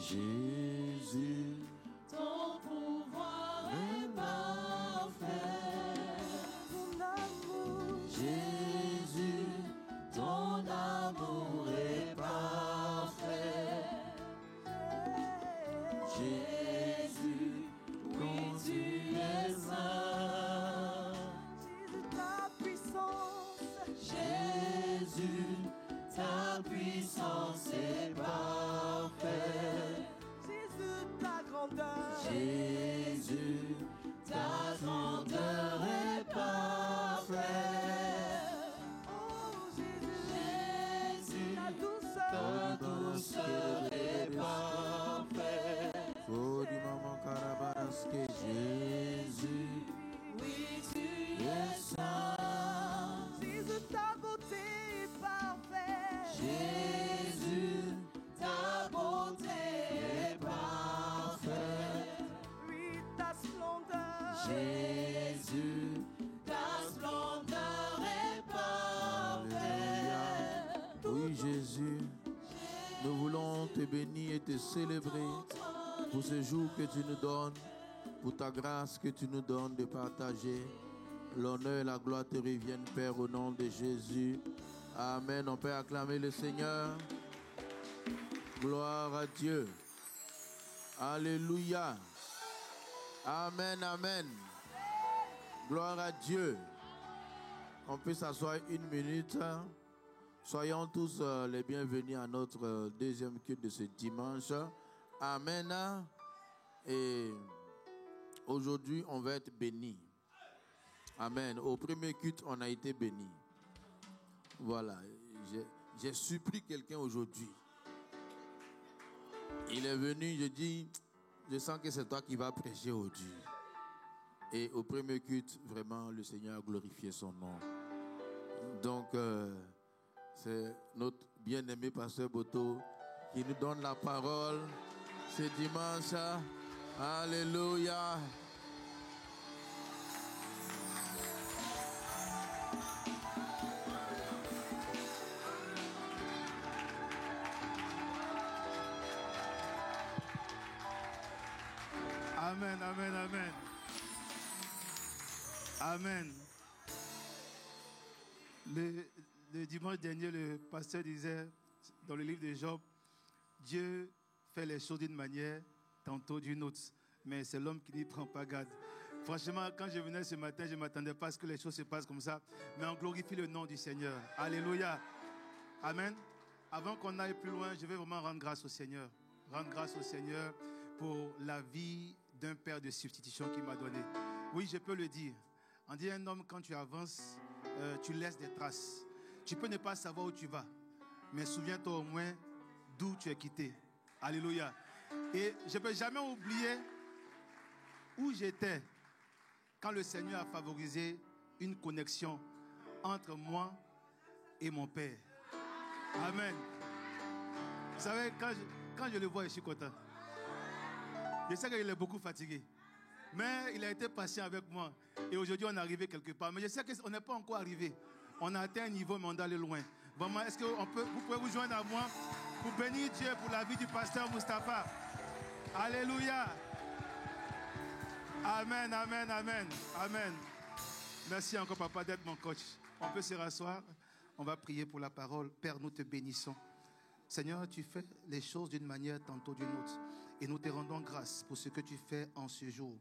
Jésus, ton pouvoir est parfait. Ton amour, Jésus, ton amour est parfait. Jésus, oui, tu es saint. Jésus, ta puissance, Jésus, ta puissance est parfaite. Jésus, ta grandeur, Jésus, ta grandeur est parfaite. oh Jésus, Jésus, ta ta douceur, douceur est parfaite. oh du maman Karabaraske, Jésus, oui, tu es saint. Jésus, ta beauté est parfaite, Jésus, ta beauté est parfaite. oui, ta splendeur, Jésus, ta splendeur est parfaite. oui Jésus, nous voulons te bénir et te célébrer pour ce jour que tu nous donnes, pour ta grâce que tu nous donnes de partager. L'honneur et la gloire te reviennent, Père, au nom de Jésus. Amen. On peut acclamer le Seigneur. Gloire à Dieu. Alléluia. Amen, amen. Gloire à Dieu. On peut s'asseoir une minute. Soyons tous les bienvenus à notre deuxième culte de ce dimanche. Amen. Et aujourd'hui, on va être bénis. Amen. Au premier culte, on a été bénis. Voilà. J'ai surpris quelqu'un aujourd'hui. Il est venu, je dis, je sens que c'est toi qui vas prêcher aujourd'hui. Et au premier culte, vraiment, le Seigneur a glorifié son nom. Donc, c'est notre bien-aimé pasteur Boto qui nous donne la parole ce dimanche. Alléluia. Amen, amen, amen. Amen. Le dimanche dernier, le pasteur disait dans le livre de Job, Dieu fait les choses d'une manière, tantôt d'une autre. Mais c'est l'homme qui n'y prend pas garde. Franchement, quand je venais ce matin, je ne m'attendais pas à ce que les choses se passent comme ça. Mais on glorifie le nom du Seigneur. Alléluia. Amen. Avant qu'on aille plus loin, je vais vraiment rendre grâce au Seigneur. Rendre grâce au Seigneur pour la vie d'un père de substitution qu'il m'a donné. Oui, je peux le dire. On dit un homme, quand tu avances, tu laisses des traces. Tu peux ne pas savoir où tu vas, mais souviens-toi au moins d'où tu es quitté. Alléluia. Et je ne peux jamais oublier où j'étais quand le Seigneur a favorisé une connexion entre moi et mon Père. Amen. Vous savez, quand je le vois, je suis content. Je sais qu'il est beaucoup fatigué. Mais il a été patient avec moi. Et aujourd'hui, on est arrivé quelque part. Mais je sais qu'on n'est pas encore arrivé. On a atteint un niveau, mais on doit aller loin. Vraiment, est-ce que vous pouvez vous joindre à moi pour bénir Dieu pour la vie du pasteur Moustapha? Alléluia. Amen, amen, amen, amen. Merci encore, papa, d'être mon coach. On peut se rasseoir. On va prier pour la parole. Père, nous te bénissons. Seigneur, tu fais les choses d'une manière, tantôt d'une autre. Et nous te rendons grâce pour ce que tu fais en ce jour.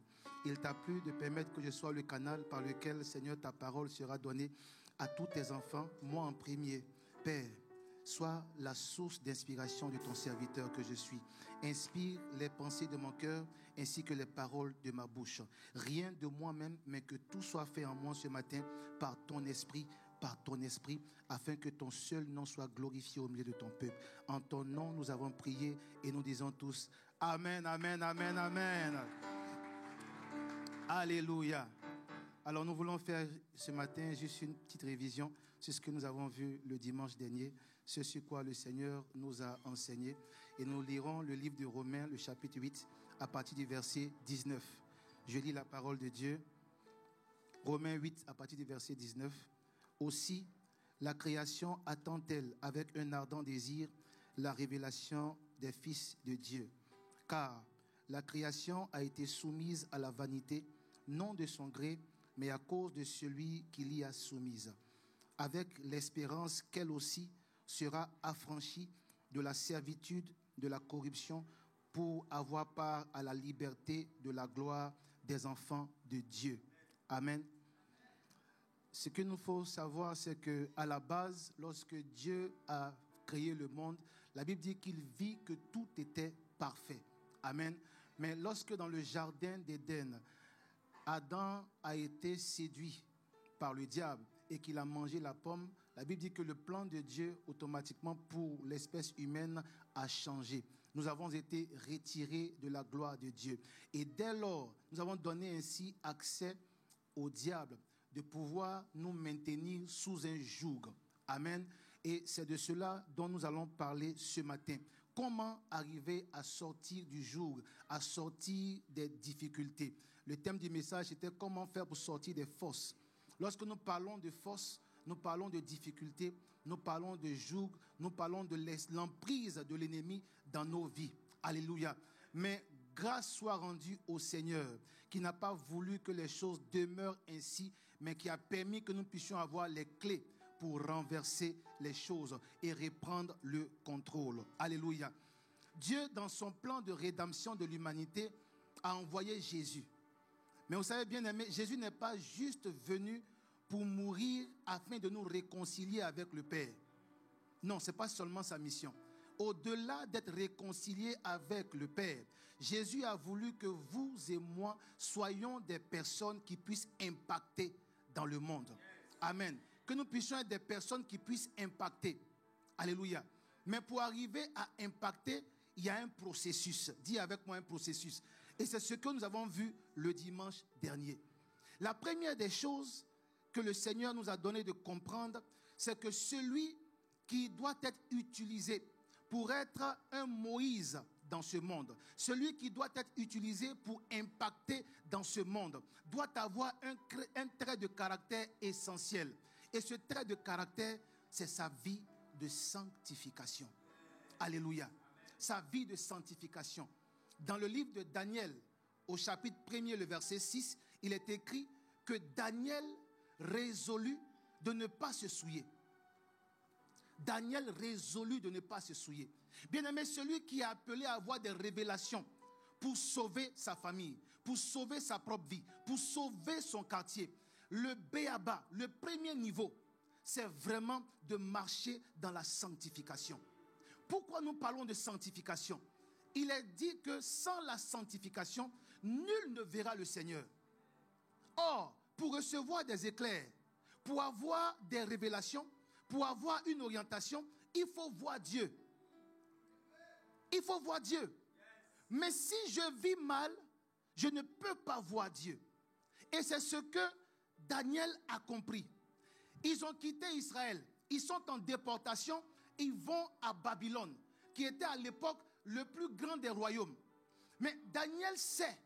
Il t'a plu de permettre que je sois le canal par lequel, Seigneur, ta parole sera donnée à tous tes enfants, moi en premier. Père, sois la source d'inspiration de ton serviteur que je suis. Inspire les pensées de mon cœur ainsi que les paroles de ma bouche. Rien de moi-même, mais que tout soit fait en moi ce matin par ton esprit, afin que ton seul nom soit glorifié au milieu de ton peuple. En ton nom, nous avons prié et nous disons tous Amen, Amen, Amen, Amen. Alléluia. Alors nous voulons faire ce matin juste une petite révision sur ce que nous avons vu le dimanche dernier, ce sur quoi le Seigneur nous a enseigné. Et nous lirons le livre de Romains, le chapitre 8, à partir du verset 19. Je lis la parole de Dieu. Romains 8, à partir du verset 19. Aussi, la création attend-elle avec un ardent désir la révélation des fils de Dieu. Car la création a été soumise à la vanité, non de son gré, mais à cause de celui qui l'y a soumise, avec l'espérance qu'elle aussi sera affranchie de la servitude de la corruption pour avoir part à la liberté de la gloire des enfants de Dieu. Amen. Ce qu'il nous faut savoir, c'est qu'à la base, lorsque Dieu a créé le monde, la Bible dit qu'il vit que tout était parfait. Amen. Mais lorsque dans le jardin d'Éden, Adam a été séduit par le diable et qu'il a mangé la pomme, la Bible dit que le plan de Dieu, automatiquement pour l'espèce humaine, a changé. Nous avons été retirés de la gloire de Dieu. Et dès lors, nous avons donné ainsi accès au diable de pouvoir nous maintenir sous un joug. Amen. Et c'est de cela dont nous allons parler ce matin. Comment arriver à sortir du joug, à sortir des difficultés. Le thème du message était comment faire pour sortir des fosses. Lorsque nous parlons de fosses, nous parlons de difficultés, nous parlons de joug, nous parlons de l'emprise de l'ennemi dans nos vies. Alléluia. Mais grâce soit rendue au Seigneur, qui n'a pas voulu que les choses demeurent ainsi, mais qui a permis que nous puissions avoir les clés pour renverser les choses et reprendre le contrôle. Alléluia. Dieu, dans son plan de rédemption de l'humanité, a envoyé Jésus. Mais vous savez bien aimé, Jésus n'est pas juste venu pour mourir afin de nous réconcilier avec le Père. Non, ce n'est pas seulement sa mission. Au-delà d'être réconciliés avec le Père, Jésus a voulu que vous et moi soyons des personnes qui puissent impacter dans le monde. Amen. Que nous puissions être des personnes qui puissent impacter. Alléluia. Mais pour arriver à impacter, il y a un processus. Dis avec moi un processus. Et c'est ce que nous avons vu le dimanche dernier. La première des choses que le Seigneur nous a donné de comprendre, c'est que celui qui doit être utilisé pour être un Moïse dans ce monde, celui qui doit être utilisé pour impacter dans ce monde, doit avoir un trait de caractère essentiel. Et ce trait de caractère, c'est sa vie de sanctification. Alléluia. Sa vie de sanctification. Dans le livre de Daniel, au chapitre 1er, le verset 6, il est écrit que Daniel résolut de ne pas se souiller. Daniel résolut de ne pas se souiller. Bien-aimé, celui qui est appelé à avoir des révélations pour sauver sa famille, pour sauver sa propre vie, pour sauver son quartier, le b.a.-ba, le premier niveau, c'est vraiment de marcher dans la sanctification. Pourquoi nous parlons de sanctification? Il est dit que sans la sanctification, nul ne verra le Seigneur. Or, pour recevoir des éclairs, pour avoir des révélations, pour avoir une orientation, il faut voir Dieu. Il faut voir Dieu. Mais si je vis mal, je ne peux pas voir Dieu. Et c'est ce que Daniel a compris. Ils ont quitté Israël. Ils sont en déportation. Ils vont à Babylone, qui était à l'époque le plus grand des royaumes. Mais Daniel sait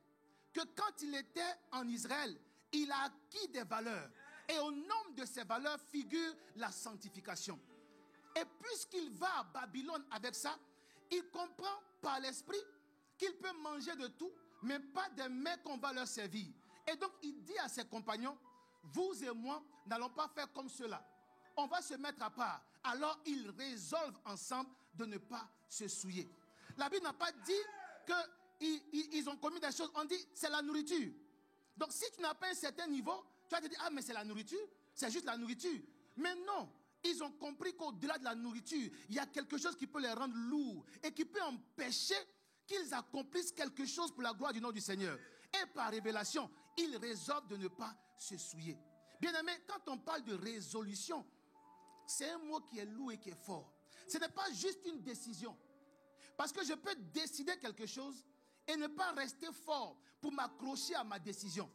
que quand il était en Israël, il a acquis des valeurs. Et au nombre de ces valeurs figure la sanctification. Et puisqu'il va à Babylone avec ça, il comprend par l'esprit qu'il peut manger de tout, mais pas des mets qu'on va leur servir. Et donc il dit à ses compagnons, vous et moi n'allons pas faire comme cela. On va se mettre à part. Alors ils résolvent ensemble de ne pas se souiller. La Bible n'a pas dit qu'ils ont commis des choses. On dit c'est la nourriture. Donc si tu n'as pas un certain niveau, tu vas te dire ah mais c'est la nourriture, c'est juste la nourriture. Mais non, ils ont compris qu'au-delà de la nourriture, il y a quelque chose qui peut les rendre lourds et qui peut empêcher qu'ils accomplissent quelque chose pour la gloire du nom du Seigneur. Et par révélation, ils résolvent de ne pas se souiller. Bien aimé, quand on parle de résolution, c'est un mot qui est lourd et qui est fort. Ce n'est pas juste une décision. Parce que je peux décider quelque chose et ne pas rester fort pour m'accrocher à ma décision.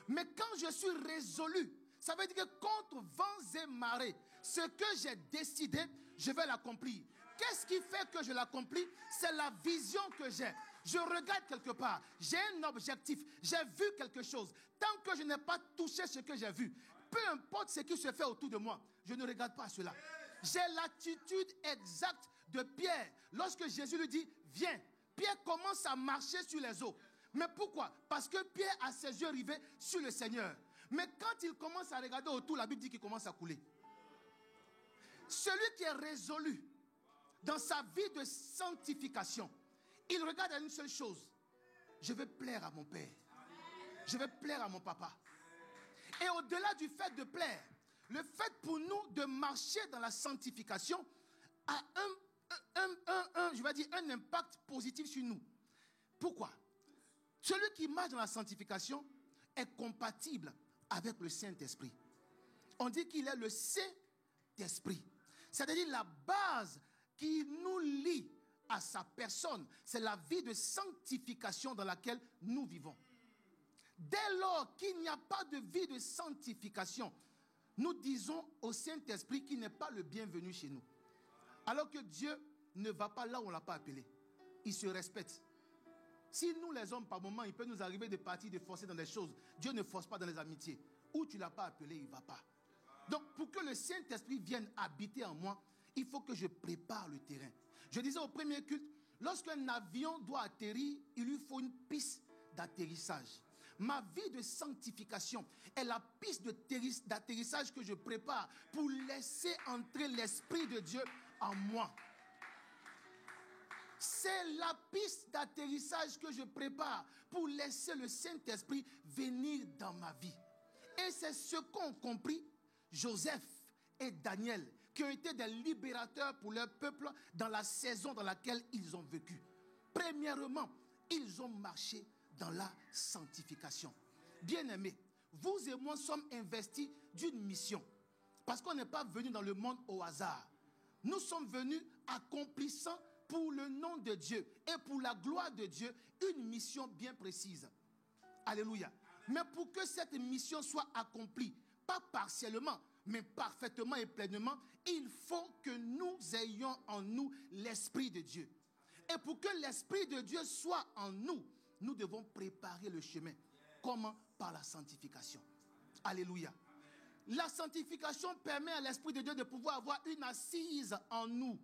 Mais quand je suis résolu, ça veut dire que contre vents et marées, ce que j'ai décidé, je vais l'accomplir. Qu'est-ce qui fait que je l'accomplis? C'est la vision que j'ai. Je regarde quelque part, j'ai un objectif, j'ai vu quelque chose. Tant que je n'ai pas touché ce que j'ai vu, peu importe ce qui se fait autour de moi, je ne regarde pas cela. J'ai l'attitude exacte de Pierre. Lorsque Jésus lui dit, viens, Pierre commence à marcher sur les eaux. Mais pourquoi? Parce que Pierre a ses yeux rivés sur le Seigneur. Mais quand il commence à regarder autour, la Bible dit qu'il commence à couler. Celui qui est résolu dans sa vie de sanctification, il regarde à une seule chose. Je vais plaire à mon Père. Je vais plaire à mon papa. Et au-delà du fait de plaire, le fait pour nous de marcher dans la sanctification a un impact positif sur nous. Pourquoi? Celui qui marche dans la sanctification est compatible avec le Saint-Esprit. On dit qu'il est le Saint-Esprit. C'est-à-dire la base qui nous lie à sa personne, c'est la vie de sanctification dans laquelle nous vivons. Dès lors qu'il n'y a pas de vie de sanctification, nous disons au Saint-Esprit qu'il n'est pas le bienvenu chez nous. Alors que Dieu ne va pas là où on ne l'a pas appelé. Il se respecte. Si nous les hommes, par moment, il peut nous arriver de partir, de forcer dans des choses. Dieu ne force pas dans les amitiés. Où tu ne l'as pas appelé, il ne va pas. Donc, pour que le Saint-Esprit vienne habiter en moi, il faut que je prépare le terrain. Je disais au premier culte, lorsqu'un avion doit atterrir, il lui faut une piste d'atterrissage. Ma vie de sanctification est la piste d'atterrissage que je prépare pour laisser entrer l'Esprit de Dieu en moi. C'est la piste d'atterrissage que je prépare pour laisser le Saint-Esprit venir dans ma vie. Et c'est ce qu'ont compris Joseph et Daniel, qui ont été des libérateurs pour leur peuple dans la saison dans laquelle ils ont vécu. Premièrement, ils ont marché dans la sanctification. Bien-aimés, vous et moi sommes investis d'une mission. Parce qu'on n'est pas venus dans le monde au hasard. Nous sommes venus accomplissant pour le nom de Dieu et pour la gloire de Dieu une mission bien précise. Alléluia. Mais pour que cette mission soit accomplie, pas partiellement, mais parfaitement et pleinement, il faut que nous ayons en nous l'Esprit de Dieu. Et pour que l'Esprit de Dieu soit en nous, nous devons préparer le chemin. Comment? Par la sanctification. Alléluia. La sanctification permet à l'Esprit de Dieu de pouvoir avoir une assise en nous.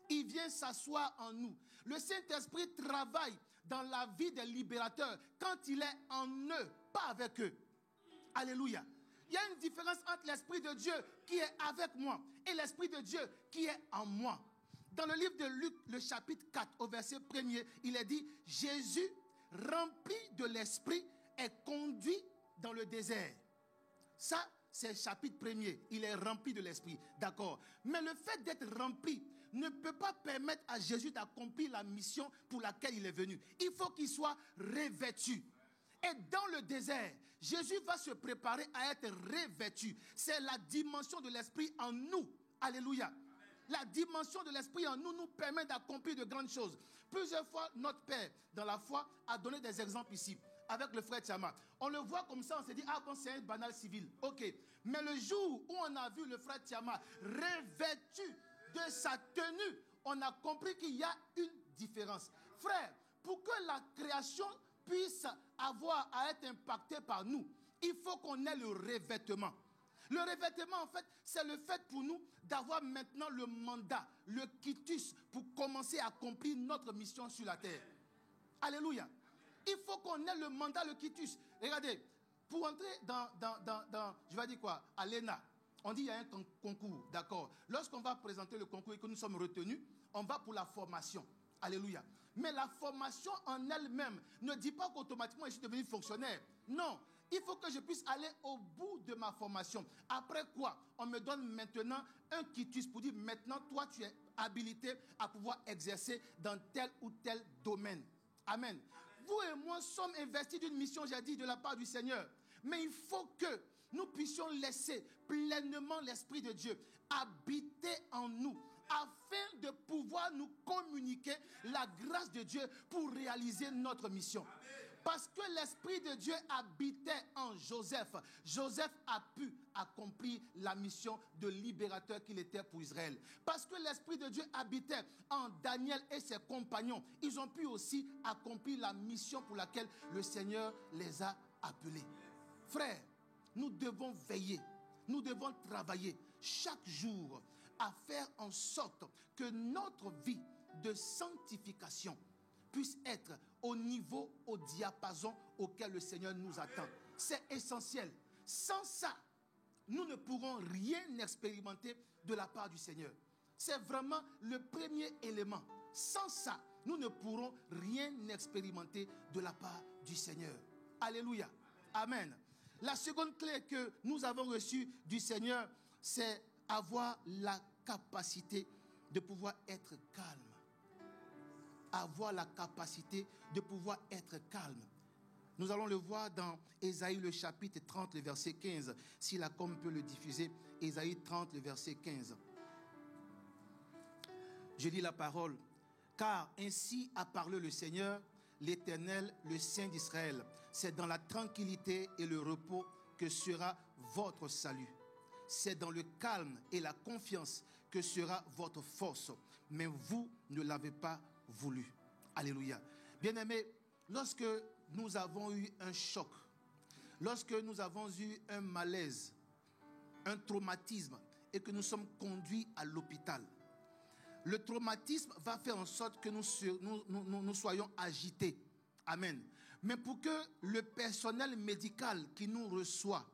Il vient s'asseoir en nous. Le Saint-Esprit travaille dans la vie des libérateurs quand il est en eux, pas avec eux. Alléluia. Il y a une différence entre l'Esprit de Dieu qui est avec moi et l'Esprit de Dieu qui est en moi. Dans le livre de Luc, le chapitre 4, au verset 1er, il est dit, Jésus, rempli de l'Esprit, est conduit dans le désert. Ça, c'est le chapitre 1er. Il est rempli de l'Esprit. D'accord. Mais le fait d'être rempli ne peut pas permettre à Jésus d'accomplir la mission pour laquelle il est venu. Il faut qu'il soit revêtu. Et dans le désert, Jésus va se préparer à être revêtu. C'est la dimension de l'Esprit en nous. Alléluia. La dimension de l'Esprit en nous nous permet d'accomplir de grandes choses. Plusieurs fois, notre Père, dans la foi, a donné des exemples ici, avec le frère Tiama. On le voit comme ça, on s'est dit, ah bon, c'est un banal civil. Ok. Mais le jour où on a vu le frère Tiama revêtu de sa tenue, on a compris qu'il y a une différence. Frère, pour que la création puisse avoir à être impactée par nous, il faut qu'on ait le revêtement. Le revêtement, en fait, c'est le fait pour nous d'avoir maintenant le mandat, le quitus, pour commencer à accomplir notre mission sur la terre. Alléluia. Il faut qu'on ait le mandat, le quitus. Regardez, pour entrer je vais dire quoi, à l'ENA, on dit qu'il y a un concours, d'accord. Lorsqu'on va présenter le concours et que nous sommes retenus, on va pour la formation. Alléluia. Mais la formation en elle-même ne dit pas qu'automatiquement je suis devenu fonctionnaire. Non. Il faut que je puisse aller au bout de ma formation. Après quoi, on me donne maintenant un quitus pour dire maintenant, toi, tu es habilité à pouvoir exercer dans tel ou tel domaine. Amen. Vous et moi sommes investis d'une mission, j'ai dit, de la part du Seigneur. Mais il faut que nous puissions laisser pleinement l'Esprit de Dieu habiter en nous, afin de pouvoir nous communiquer la grâce de Dieu pour réaliser notre mission. Parce que l'Esprit de Dieu habitait en Joseph. Joseph a pu accomplir la mission de libérateur qu'il était pour Israël. Parce que l'Esprit de Dieu habitait en Daniel et ses compagnons. Ils ont pu aussi accomplir la mission pour laquelle le Seigneur les a appelés. Frères, nous devons veiller. Nous devons travailler chaque jour à faire en sorte que notre vie de sanctification puisse être au niveau, au diapason auquel le Seigneur nous attend. C'est essentiel. Sans ça, nous ne pourrons rien expérimenter de la part du Seigneur. C'est vraiment le premier élément. Sans ça, nous ne pourrons rien expérimenter de la part du Seigneur. Alléluia. Amen. La seconde clé que nous avons reçue du Seigneur, c'est avoir la capacité de pouvoir être calme. Avoir la capacité de pouvoir être calme. Nous allons le voir dans Ésaïe le chapitre 30, le verset 15. Si la com peut le diffuser, Ésaïe 30, le verset 15. Je lis la parole. Car ainsi a parlé le Seigneur, l'Éternel, le Saint d'Israël. C'est dans la tranquillité et le repos que sera votre salut. C'est dans le calme et la confiance que sera votre force. Mais vous ne l'avez pas voulu. Alléluia. Bien-aimés, lorsque nous avons eu un choc, lorsque nous avons eu un malaise, un traumatisme, et que nous sommes conduits à l'hôpital, le traumatisme va faire en sorte que nous soyons agités. Amen. Mais pour que le personnel médical qui nous reçoit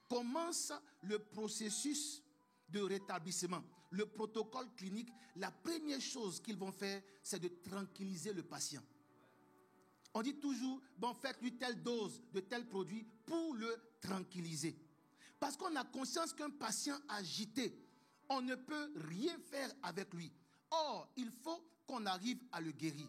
commence le processus de rétablissement, le protocole clinique, la première chose qu'ils vont faire, c'est de tranquilliser le patient. On dit toujours, bon, faites-lui telle dose de tel produit pour le tranquilliser. Parce qu'on a conscience qu'un patient agité, on ne peut rien faire avec lui. Or, il faut qu'on arrive à le guérir.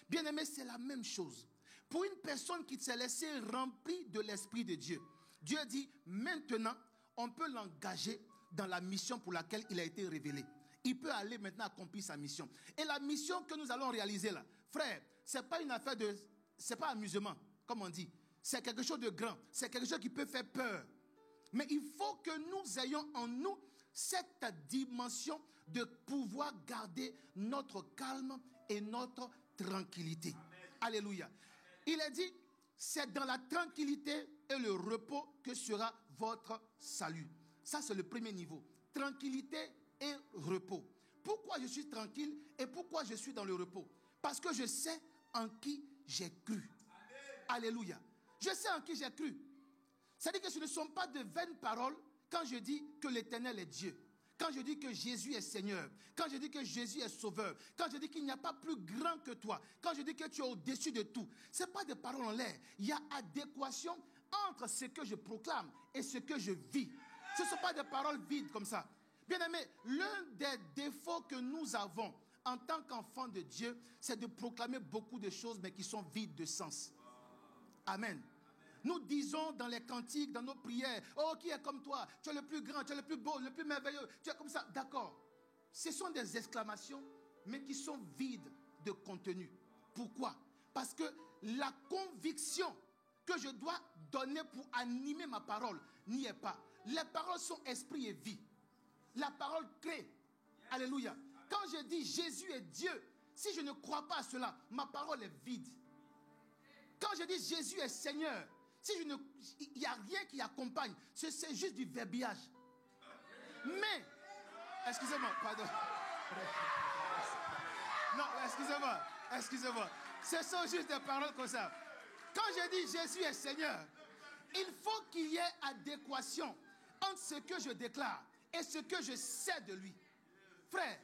Bien aimé, c'est la même chose. Pour une personne qui s'est laissée remplie de l'Esprit de Dieu, Dieu dit, maintenant, on peut l'engager dans la mission pour laquelle il a été révélé. Il peut aller maintenant accomplir sa mission. Et la mission que nous allons réaliser là, frère, ce n'est pas une affaire de... C'est pas amusement, comme on dit. C'est quelque chose de grand. C'est quelque chose qui peut faire peur. Mais il faut que nous ayons en nous cette dimension de pouvoir garder notre calme et notre tranquillité. Amen. Alléluia. Il est dit, c'est dans la tranquillité et le repos que sera votre salut. Ça, c'est le premier niveau. Tranquillité et repos. Pourquoi je suis tranquille et pourquoi je suis dans le repos? Parce que je sais en qui j'ai cru. Amen. Alléluia. Je sais en qui j'ai cru. C'est-à-dire que ce ne sont pas de vaines paroles quand je dis que l'Éternel est Dieu. Quand je dis que Jésus est Seigneur. Quand je dis que Jésus est Sauveur. Quand je dis qu'il n'y a pas plus grand que toi. Quand je dis que tu es au-dessus de tout. Ce n'est pas des paroles en l'air. Il y a adéquation entre ce que je proclame et ce que je vis. Ce ne sont pas des paroles vides comme ça. Bien aimé, l'un des défauts que nous avons en tant qu'enfants de Dieu, c'est de proclamer beaucoup de choses, mais qui sont vides de sens. Amen. Nous disons dans les cantiques, dans nos prières, oh, qui est comme toi? Tu es le plus grand, tu es le plus beau, le plus merveilleux. Tu es comme ça. D'accord. Ce sont des exclamations, mais qui sont vides de contenu. Pourquoi? Parce que la conviction que je dois donner pour animer ma parole n'y est pas. Les paroles sont esprit et vie. La parole crée. Alléluia. Quand je dis Jésus est Dieu, si je ne crois pas à cela, ma parole est vide. Quand je dis Jésus est Seigneur, il n'y a rien qui accompagne. C'est juste du verbiage. Mais, excusez-moi, pardon. Non, excusez-moi. Ce sont juste des paroles comme ça. Quand je dis Jésus est Seigneur, il faut qu'il y ait adéquation entre ce que je déclare et ce que je sais de lui. Frère,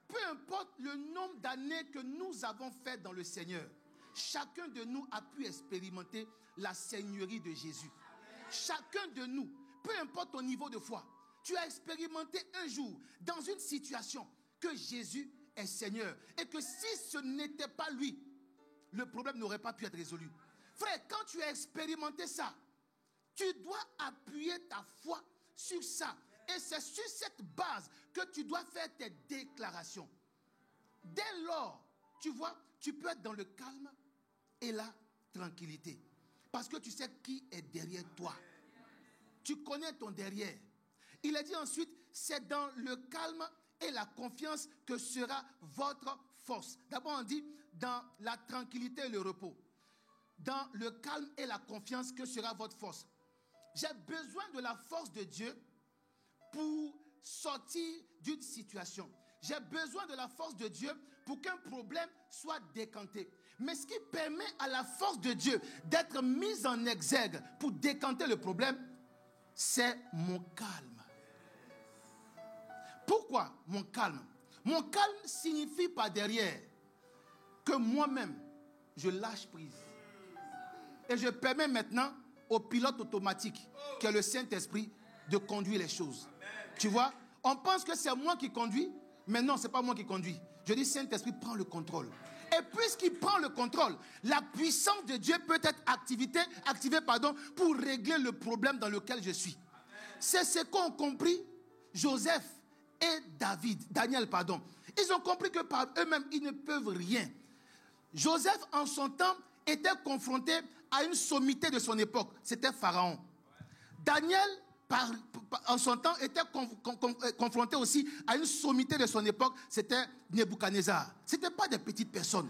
peu importe le nombre d'années que nous avons fait dans le Seigneur, chacun de nous a pu expérimenter la seigneurie de Jésus. Chacun de nous, peu importe ton niveau de foi, tu as expérimenté un jour dans une situation que Jésus est Seigneur et que si ce n'était pas lui, le problème n'aurait pas pu être résolu. Frère, quand tu as expérimenté ça, tu dois appuyer ta foi sur ça. Et c'est sur cette base que tu dois faire tes déclarations. Dès lors, tu vois, tu peux être dans le calme et la tranquillité. Parce que tu sais qui est derrière toi. Tu connais ton derrière. Il a dit ensuite, c'est dans le calme et la confiance que sera votre force. D'abord, on dit dans la tranquillité et le repos. Dans le calme et la confiance que sera votre force. J'ai besoin de la force de Dieu pour sortir d'une situation. j'ai besoin de la force de Dieu pour qu'un problème soit décanté. Mais ce qui permet à la force de Dieu d'être mise en exergue pour décanter le problème, c'est mon calme. Pourquoi mon calme? Mon calme signifie par derrière que moi-même, je lâche prise. Et je permets maintenant au pilote automatique, qui est le Saint-Esprit, de conduire les choses. Tu vois, on pense que c'est moi qui conduis, mais non, ce n'est pas moi qui conduis. Je dis, Saint-Esprit, prends le contrôle. Et puisqu'il prend le contrôle, la puissance de Dieu peut être activée pour régler le problème dans lequel je suis. C'est ce qu'ont compris Joseph et Daniel. Ils ont compris que par eux-mêmes, ils ne peuvent rien. Joseph, en son temps, était confronté à une sommité de son époque. C'était Pharaon. Daniel, en son temps, était confronté aussi à une sommité de son époque. C'était Nebuchadnezzar. Ce n'étaient pas des petites personnes.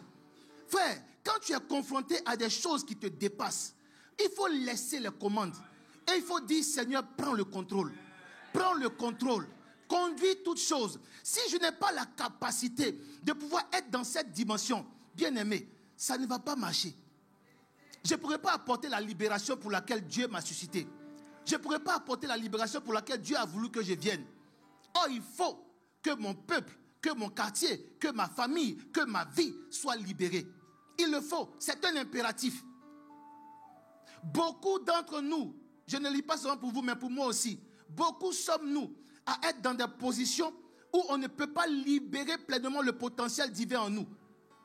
Frère, quand tu es confronté à des choses qui te dépassent, il faut laisser les commandes. Et il faut dire, Seigneur, prends le contrôle. Prends le contrôle. Conduis toutes choses. Si je n'ai pas la capacité de pouvoir être dans cette dimension, bien aimé, ça ne va pas marcher. Je ne pourrai pas apporter la libération pour laquelle Dieu m'a suscité. Je ne pourrai pas apporter la libération pour laquelle Dieu a voulu que je vienne. Or, il faut que mon peuple, que mon quartier, que ma famille, que ma vie soit libérée. Il le faut. C'est un impératif. Beaucoup d'entre nous, je ne lis pas seulement pour vous, mais pour moi aussi, beaucoup sommes-nous à être dans des positions où on ne peut pas libérer pleinement le potentiel divin en nous.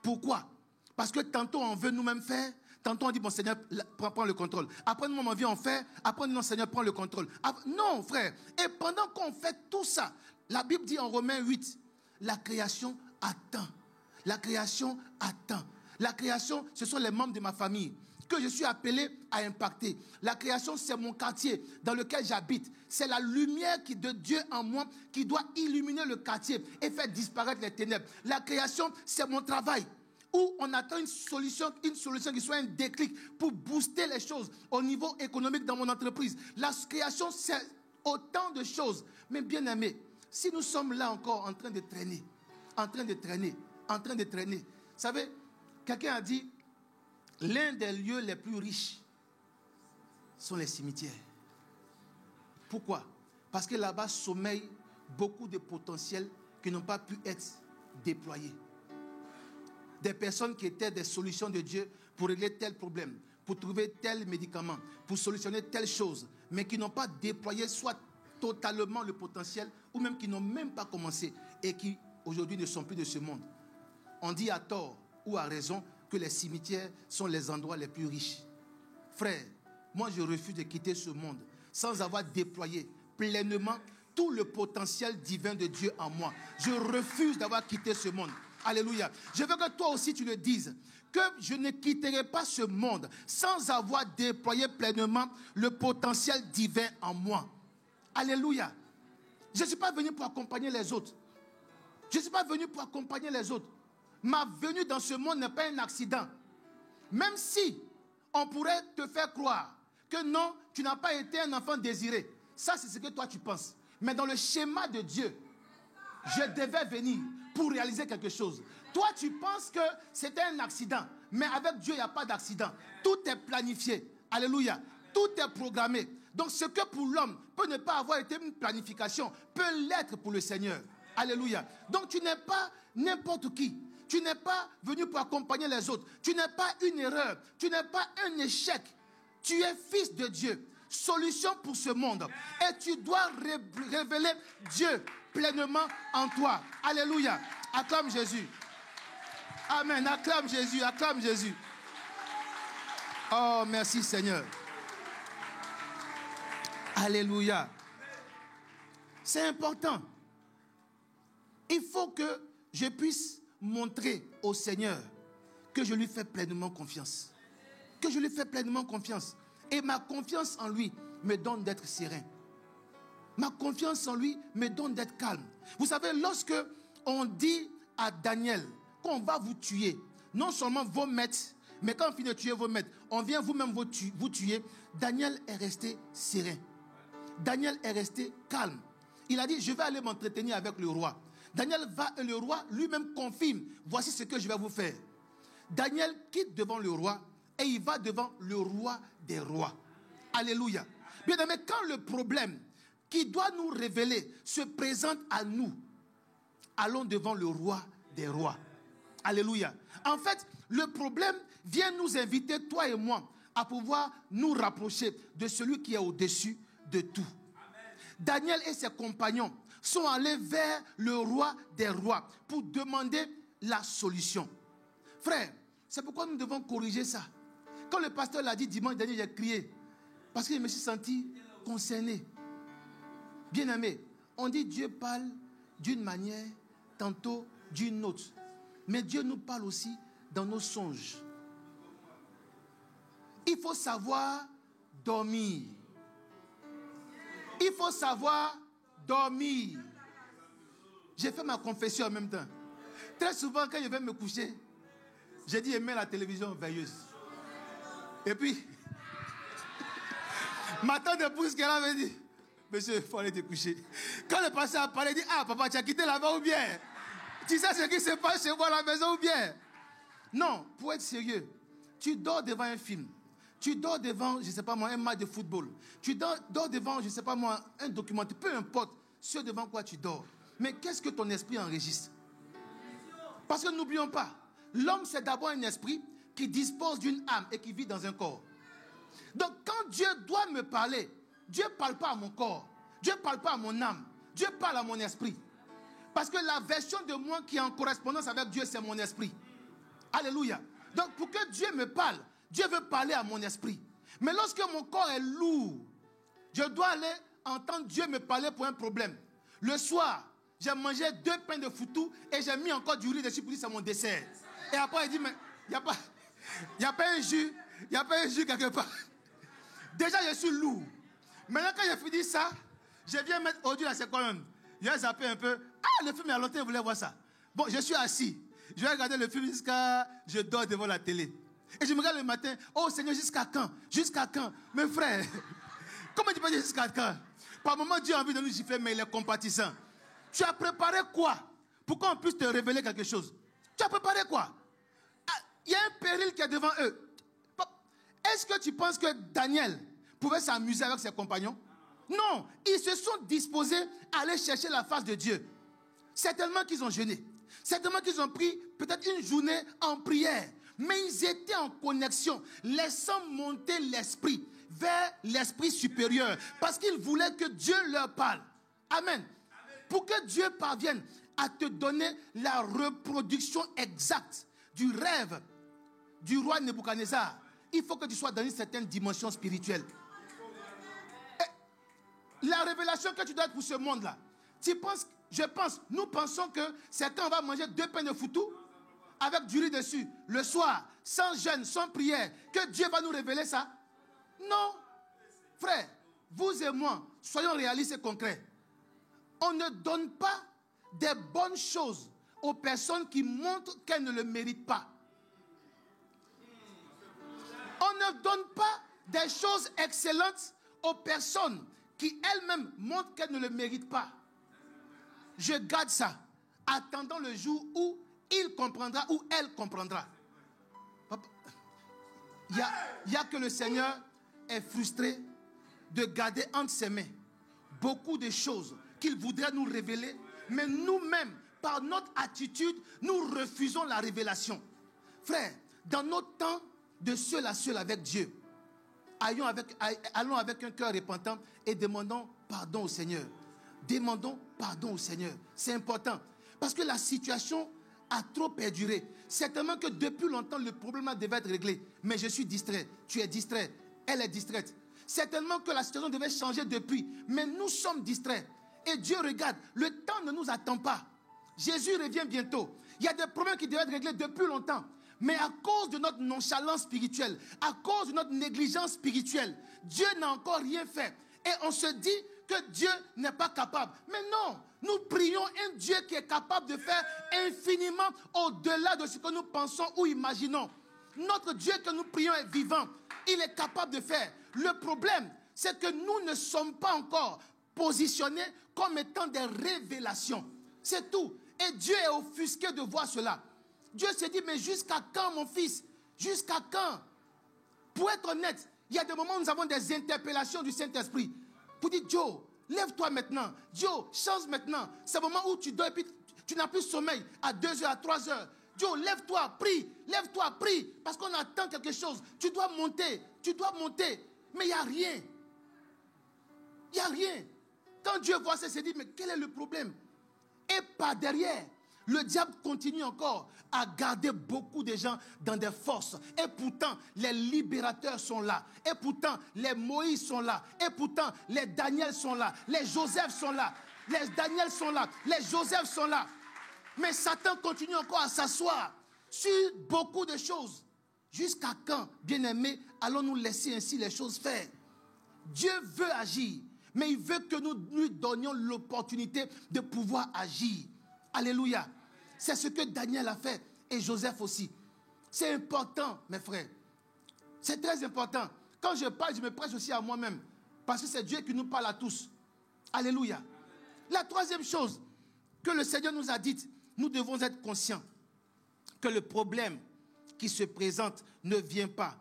Pourquoi? Parce que tantôt on veut nous-mêmes faire, tantôt on dit, bon Seigneur, prends le contrôle. Après nous, on vient en faire, après non Seigneur, prends le contrôle. Non frère, et pendant qu'on fait tout ça, la Bible dit en Romains 8, la création attend. La création attend. La création, ce sont les membres de ma famille que je suis appelé à impacter. La création, c'est mon quartier dans lequel j'habite. C'est la lumière de Dieu en moi qui doit illuminer le quartier et faire disparaître les ténèbres. La création, c'est mon travail où on attend une solution qui soit un déclic pour booster les choses au niveau économique dans mon entreprise. La création, c'est autant de choses. Mais bien aimé, si nous sommes là encore en train de traîner, vous savez, quelqu'un a dit, l'un des lieux les plus riches sont les cimetières. Pourquoi? Parce que là-bas sommeillent beaucoup de potentiels qui n'ont pas pu être déployés. Des personnes qui étaient des solutions de Dieu pour régler tel problème, pour trouver tel médicament, pour solutionner telle chose, mais qui n'ont pas déployé soit totalement le potentiel, ou même qui n'ont même pas commencé, et qui aujourd'hui ne sont plus de ce monde. On dit à tort ou à raison que les cimetières sont les endroits les plus riches. Frère, moi je refuse de quitter ce monde sans avoir déployé pleinement tout le potentiel divin de Dieu en moi. Je refuse d'avoir quitté ce monde. Alléluia. Je veux que toi aussi tu le dises, que je ne quitterai pas ce monde sans avoir déployé pleinement le potentiel divin en moi. Alléluia. Je ne suis pas venu pour accompagner les autres. Je ne suis pas venu pour accompagner les autres. Ma venue dans ce monde n'est pas un accident. Même si on pourrait te faire croire que non, tu n'as pas été un enfant désiré. Ça, c'est ce que toi tu penses. Mais dans le schéma de Dieu, je devais venir pour réaliser quelque chose. Toi, tu penses que c'était un accident. Mais avec Dieu, il n'y a pas d'accident. Tout est planifié. Alléluia. Tout est programmé. Donc, ce que pour l'homme peut ne pas avoir été une planification, peut l'être pour le Seigneur. Alléluia. Donc, tu n'es pas n'importe qui. Tu n'es pas venu pour accompagner les autres. Tu n'es pas une erreur. Tu n'es pas un échec. Tu es fils de Dieu. Solution pour ce monde. Et tu dois révéler Dieu pleinement en toi. Alléluia. Acclame Jésus. Amen. Acclame Jésus. Acclame Jésus. Oh, merci Seigneur. Alléluia. C'est important. Il faut que je puisse montrer au Seigneur que je lui fais pleinement confiance. Que je lui fais pleinement confiance. Et ma confiance en lui me donne d'être serein. Ma confiance en lui me donne d'être calme. Vous savez, lorsque on dit à Daniel qu'on va vous tuer, non seulement vos maîtres, mais quand on finit de tuer vos maîtres, on vient vous-même vous tuer, Daniel est resté serein. Daniel est resté calme. Il a dit, je vais aller m'entretenir avec le roi. Daniel va et le roi lui-même confirme, voici ce que je vais vous faire. Daniel quitte devant le roi et il va devant le roi des rois. Alléluia. Bien aimé, quand le problème qui doit nous révéler se présente à nous, allons devant le roi des rois. Alléluia. En fait, le problème vient nous inviter, toi et moi, à pouvoir nous rapprocher de celui qui est au-dessus de tout. Amen. Daniel et ses compagnons sont allés vers le roi des rois pour demander la solution. Frère, c'est pourquoi nous devons corriger ça. Quand le pasteur l'a dit dimanche dernier, j'ai crié parce que je me suis senti concerné. Bien-aimé, on dit Dieu parle d'une manière, tantôt d'une autre. Mais Dieu nous parle aussi dans nos songes. Il faut savoir dormir. Il faut savoir dormir. J'ai fait ma confession en même temps. Très souvent, quand je vais me coucher, j'ai dit aimer la télévision veilleuse. Et puis, ma tante épouse qu'elle avait dit, monsieur, il faut aller te coucher. Quand le pasteur a parlé, il dit, ah papa, tu as quitté là-bas ou bien? Tu sais ce qui se passe chez moi à la maison ou bien? Non, pour être sérieux, tu dors devant un film. Tu dors devant, je ne sais pas moi, un match de football. Tu dors devant, je ne sais pas moi, un documentaire. Peu importe ce devant quoi tu dors. Mais qu'est-ce que ton esprit enregistre? Parce que n'oublions pas, l'homme c'est d'abord un esprit qui dispose d'une âme et qui vit dans un corps. Donc quand Dieu doit me parler, Dieu ne parle pas à mon corps. Dieu ne parle pas à mon âme. Dieu parle à mon esprit. Parce que la version de moi qui est en correspondance avec Dieu, c'est mon esprit. Alléluia. Donc pour que Dieu me parle, Dieu veut parler à mon esprit. Mais lorsque mon corps est lourd, je dois aller entendre Dieu me parler pour un problème. Le soir, j'ai mangé 2 pains de foutou et j'ai mis encore du riz dessus pour dire c'est mon dessert. Et après il dit, mais il n'y a pas un jus, il n'y a pas un jus quelque part. Déjà je suis lourd. Maintenant quand j'ai fini ça, je viens mettre audio là, c'est quand même. Je vais zapper un peu. Ah, le film est à longtemps, vous voulez voir ça. Bon, je suis assis. Je vais regarder le film jusqu'à je dors devant la télé. Et je me regarde le matin. Oh Seigneur, jusqu'à quand? Jusqu'à quand? Mes frères, comment tu peux dire jusqu'à quand? Par moment, Dieu a envie de nous gifler, mais il est compatissant. Tu as préparé quoi pour qu'on puisse te révéler quelque chose? Tu as préparé quoi? Il y a un péril qui est devant eux. Est-ce que tu penses que Daniel pouvait s'amuser avec ses compagnons? Non, ils se sont disposés à aller chercher la face de Dieu. Certainement qu'ils ont jeûné. Certainement qu'ils ont pris peut-être une journée en prière. Mais ils étaient en connexion, laissant monter l'esprit vers l'esprit supérieur. Parce qu'ils voulaient que Dieu leur parle. Amen. Pour que Dieu parvienne à te donner la reproduction exacte du rêve du roi Nebuchadnezzar, il faut que tu sois dans une certaine dimension spirituelle. La révélation que tu dois être pour ce monde-là, nous pensons que c'est quand on va manger 2 pains de foutou avec du riz dessus, le soir, sans jeûne, sans prière, que Dieu va nous révéler ça. Non. Frère, vous et moi, soyons réalistes et concrets. On ne donne pas des bonnes choses aux personnes qui montrent qu'elles ne le méritent pas. On ne donne pas des choses excellentes aux personnes qui elles-mêmes montrent qu'elles ne le méritent pas. Je garde ça, attendant le jour où il comprendra, où elle comprendra. Il y a que le Seigneur est frustré de garder entre ses mains beaucoup de choses qu'il voudrait nous révéler, mais nous-mêmes, par notre attitude, nous refusons la révélation. Frère, dans notre temps de seul à seul avec Dieu, allons avec un cœur repentant et demandons pardon au Seigneur. Demandons pardon au Seigneur. C'est important. Parce que la situation a trop perduré. Certainement que depuis longtemps, le problème devait être réglé. Mais je suis distrait. Tu es distrait. Elle est distraite. Certainement que la situation devait changer depuis. Mais nous sommes distraits. Et Dieu regarde. Le temps ne nous attend pas. Jésus revient bientôt. Il y a des problèmes qui devaient être réglés depuis longtemps. Mais à cause de notre nonchalance spirituelle, à cause de notre négligence spirituelle, Dieu n'a encore rien fait. Et on se dit que Dieu n'est pas capable. Mais non, nous prions un Dieu qui est capable de faire infiniment au-delà de ce que nous pensons ou imaginons. Notre Dieu que nous prions est vivant. Il est capable de faire. Le problème, c'est que nous ne sommes pas encore positionnés comme étant des révélations. C'est tout. Et Dieu est offusqué de voir cela. Dieu s'est dit, mais jusqu'à quand, mon fils? Jusqu'à quand? Pour être honnête, il y a des moments où nous avons des interpellations du Saint-Esprit. Pour dire, Joe, lève-toi maintenant. Joe, change maintenant. C'est le moment où tu dors et puis tu n'as plus sommeil à 2 heures, à 3 heures. Joe, lève-toi, prie. Lève-toi, prie. Parce qu'on attend quelque chose. Tu dois monter. Tu dois monter. Mais il n'y a rien. Il n'y a rien. Quand Dieu voit ça, il se dit, mais quel est le problème? Et par derrière, le diable continue encore à garder beaucoup de gens dans des forces. Et pourtant, les libérateurs sont là. Et pourtant, les Moïse sont là. Et pourtant, les Daniel sont là. Les Joseph sont là. Les Daniel sont là. Les Joseph sont là. Mais Satan continue encore à s'asseoir sur beaucoup de choses. Jusqu'à quand, bien-aimés, allons-nous laisser ainsi les choses faire? Dieu veut agir, mais il veut que nous lui donnions l'opportunité de pouvoir agir. Alléluia. C'est ce que Daniel a fait et Joseph aussi. C'est important, mes frères. C'est très important. Quand je parle, je me prêche aussi à moi-même. Parce que c'est Dieu qui nous parle à tous. Alléluia. La troisième chose que le Seigneur nous a dite, nous devons être conscients que le problème qui se présente ne vient pas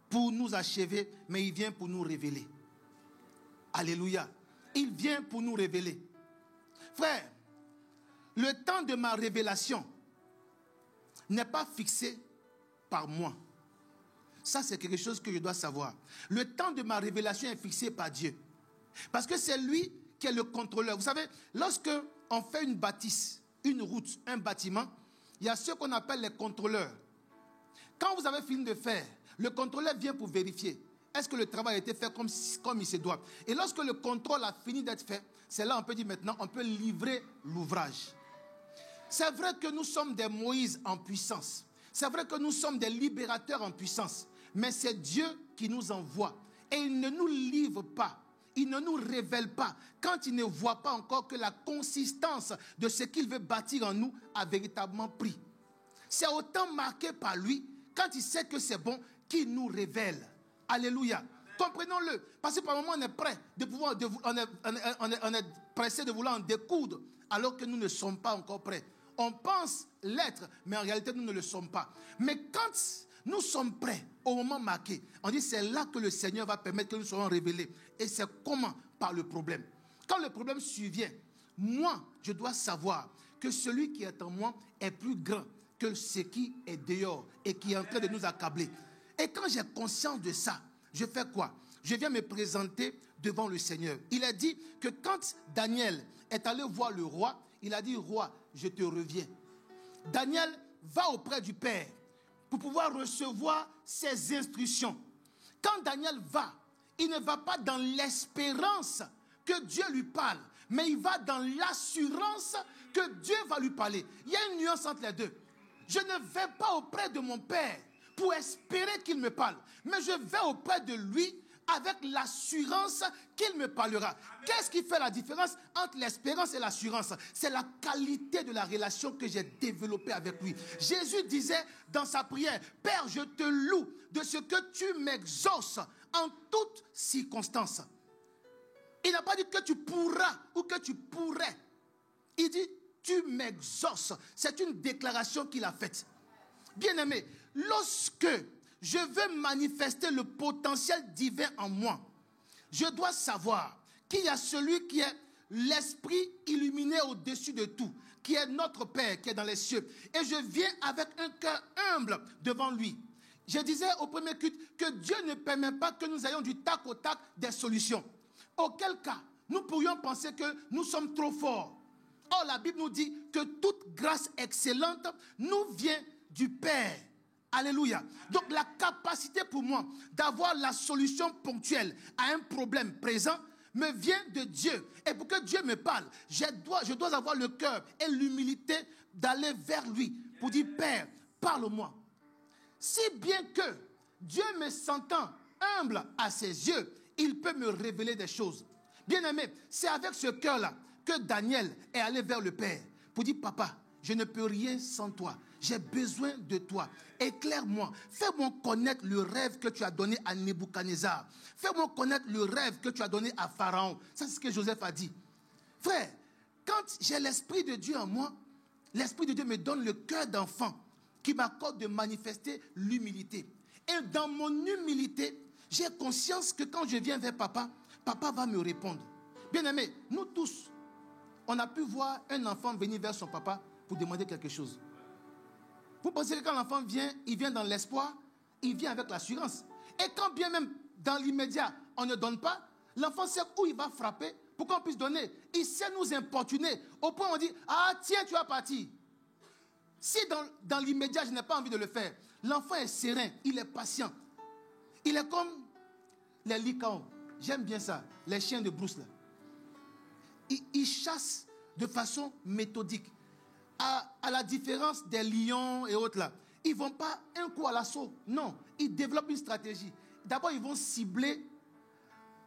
pour nous achever, mais il vient pour nous révéler. Alléluia. Il vient pour nous révéler. Frère, le temps de ma révélation n'est pas fixé par moi. Ça, c'est quelque chose que je dois savoir. Le temps de ma révélation est fixé par Dieu. Parce que c'est lui qui est le contrôleur. Vous savez, lorsque on fait une bâtisse, une route, un bâtiment, il y a ceux qu'on appelle les contrôleurs. Quand vous avez fini de faire, le contrôleur vient pour vérifier. Est-ce que le travail a été fait comme il se doit? Et lorsque le contrôle a fini d'être fait, c'est là on peut dire maintenant, on peut livrer l'ouvrage. C'est vrai que nous sommes des Moïse en puissance. C'est vrai que nous sommes des libérateurs en puissance. Mais c'est Dieu qui nous envoie. Et il ne nous livre pas. Il ne nous révèle pas quand il ne voit pas encore que la consistance de ce qu'il veut bâtir en nous a véritablement pris. C'est autant marqué par lui quand il sait que c'est bon qu'il nous révèle. Alléluia. Comprenons-le. Parce que par moment on est prêt de pouvoir, on est pressé de vouloir en découdre alors que nous ne sommes pas encore prêts. On pense l'être, mais en réalité nous ne le sommes pas. Mais quand nous sommes prêts au moment marqué, on dit c'est là que le Seigneur va permettre que nous soyons révélés. Et c'est comment? Par le problème. Quand le problème survient, moi je dois savoir que celui qui est en moi est plus grand que ce qui est dehors et qui est en train de nous accabler. Et quand j'ai conscience de ça, je fais quoi? Je viens me présenter devant le Seigneur. Il a dit que quand Daniel est allé voir le roi, il a dit, roi, je te reviens. Daniel va auprès du Père pour pouvoir recevoir ses instructions. Quand Daniel va, il ne va pas dans l'espérance que Dieu lui parle, mais il va dans l'assurance que Dieu va lui parler. Il y a une nuance entre les deux. Je ne vais pas auprès de mon Père pour espérer qu'il me parle, mais je vais auprès de lui avec l'assurance qu'il me parlera. Qu'est-ce qui fait la différence entre l'espérance et l'assurance? C'est la qualité de la relation que j'ai développée avec lui. Jésus disait dans sa prière, Père, je te loue de ce que tu m'exauces en toutes circonstances. Il n'a pas dit que tu pourras ou que tu pourrais. Il dit, tu m'exauces. C'est une déclaration qu'il a faite. Bien-aimé, lorsque je veux manifester le potentiel divin en moi, je dois savoir qu'il y a celui qui est l'esprit illuminé au-dessus de tout, qui est notre Père, qui est dans les cieux. Et je viens avec un cœur humble devant lui. Je disais au premier culte que Dieu ne permet pas que nous ayons du tac au tac des solutions. Auquel cas, nous pourrions penser que nous sommes trop forts. Or, la Bible nous dit que toute grâce excellente nous vient du Père. Alléluia. Donc la capacité pour moi d'avoir la solution ponctuelle à un problème présent me vient de Dieu. Et pour que Dieu me parle, je dois avoir le cœur et l'humilité d'aller vers lui pour dire, Père, parle-moi. Si bien que Dieu me sentant humble à ses yeux, il peut me révéler des choses. Bien-aimé, c'est avec ce cœur-là que Daniel est allé vers le Père pour dire, Papa, je ne peux rien sans toi. J'ai besoin de toi. Éclaire-moi. Fais-moi connaître le rêve que tu as donné à Nebuchadnezzar. Fais-moi connaître le rêve que tu as donné à Pharaon. Ça, c'est ce que Joseph a dit. Frère, quand j'ai l'Esprit de Dieu en moi, l'Esprit de Dieu me donne le cœur d'enfant qui m'accorde de manifester l'humilité. Et dans mon humilité, j'ai conscience que quand je viens vers papa, papa va me répondre. Bien-aimés, nous tous, on a pu voir un enfant venir vers son papa pour demander quelque chose. Vous pensez que quand l'enfant vient, il vient dans l'espoir, il vient avec l'assurance. Et quand bien même, dans l'immédiat, on ne donne pas, l'enfant sait où il va frapper pour qu'on puisse donner. Il sait nous importuner au point où on dit, ah tiens, tu vas partir. Si dans l'immédiat, je n'ai pas envie de le faire, l'enfant est serein, il est patient. Il est comme les licaons. J'aime bien ça, les chiens de brousse là. Ils chassent de façon méthodique. À la différence des lions et autres là, ils ne vont pas un coup à l'assaut. Non, ils développent une stratégie. D'abord, ils vont cibler